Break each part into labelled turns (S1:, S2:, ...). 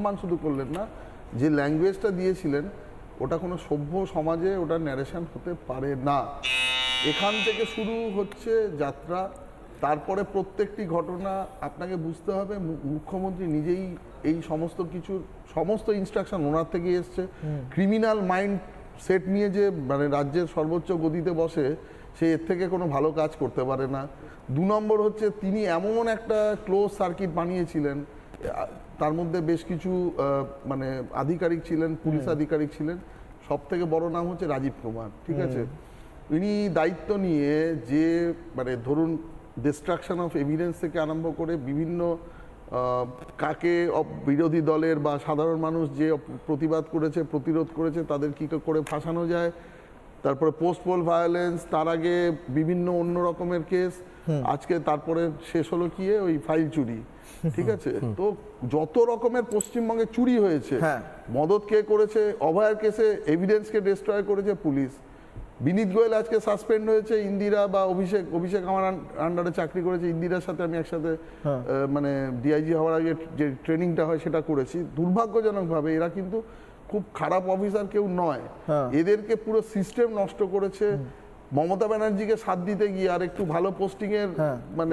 S1: সম্মান শুধু করলেন না, যে ল্যাঙ্গুয়েজটা দিয়েছিলেন ওটা কোনো সভ্য সমাজে ওটা ন্যারেশন হতে পারে না। এখান থেকে শুরু হচ্ছে যাত্রা। তারপরে প্রত্যেকটি ঘটনা আপনাকে বুঝতে হবে মুখ্যমন্ত্রী নিজেই এই সমস্ত কিছুর সমস্ত ইনস্ট্রাকশন ওনার থেকে এসছে। ক্রিমিনাল মাইন্ড সেট নিয়ে যে মানে রাজ্যের সর্বোচ্চ গদিতে বসে, সে এর থেকে কোনো ভালো কাজ করতে পারে না। 2 নম্বর হচ্ছে তিনি এমন একটা ক্লোজ সার্কিট বানিয়েছিলেন, তার মধ্যে বেশ কিছু মানে আধিকারিক ছিলেন, পুলিশ আধিকারিক ছিলেন। সব থেকে বড় নাম হচ্ছে রাজীব কুমার, ঠিক আছে। ইনি দায়িত্ব নিয়ে যে মানে ধরুন ডিস্ট্রাকশন অফ এভিডেন্স থেকে আরম্ভ করে বিভিন্ন কাকে বিরোধী দলের বা সাধারণ মানুষ যে প্রতিবাদ করেছে, প্রতিরোধ করেছে, তাদের কী করে ফাঁসানো যায়, তারপরে পোস্ট পোল ভায়োলেন্স, তার আগে বিভিন্ন অন্য রকমের কেস, আজকে তারপরে শেষ হলো কি ওই ফাইল চুরি, ঠিক আছে। তো যত রকমের পশ্চিমবঙ্গে চুরি হয়েছে, মদত কে করেছে, অভয়ার কেসে এভিডেন্সকে ডিস্ট্রয় করেছে পুলিশ। বিনীত গোয়েল আজকে সাসপেন্ড হয়েছে, ইন্দিরা বা অভিষেক আমার আন্ডারে চাকরি করেছে, ইন্দিরার সাথে আমি একসাথে মানে ডিআইজি হওয়ার আগে যে ট্রেনিংটা হয় সেটা করেছি। দুর্ভাগ্যজনকভাবে এরা কিন্তু খুব খারাপ অফিসার কেউ নয়, এদেরকে পুরো সিস্টেম নষ্ট করেছে। মমতা ব্যানার্জিকে সাথ দিতে গিয়ে আর একটু ভালো পোস্টিং এর মানে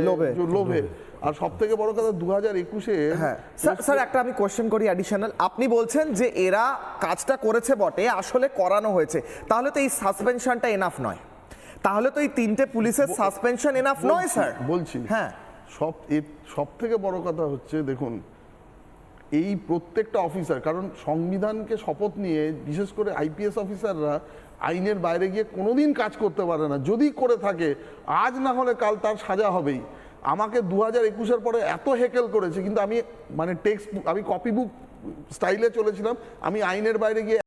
S1: লোভে। আর সব থেকে বড় কথা 2021-এ
S2: স্যার একটা আমি কোশ্চেন করি অ্যাডিশনাল। আপনি বলছেন যে এরা কাজটা করেছে বটে, আসলে করানো হয়েছে, তাহলে তো এই সাসপেনশনটা এনাফ নয়, তাহলে তো এই 3টে পুলিশের সাসপেনশন এনাফ নয় স্যার।
S1: বলছি সব থেকে বড় কথা হচ্ছে দেখুন এই প্রত্যেকটা অফিসার, কারণ সংবিধানকে শপথ নিয়ে বিশেষ করে আইপিএস অফিসাররা আইনের বাইরে গিয়ে কোনোদিন কাজ করতে পারে না। যদি করে থাকে আজ না হলে কাল তার সাজা হবেই। আমাকে 2021-এর পরে এত হেকেল করেছে, কিন্তু আমি মানে আমি কপি বুক স্টাইলে চলেছিলাম। আমি আইনের বাইরে গিয়ে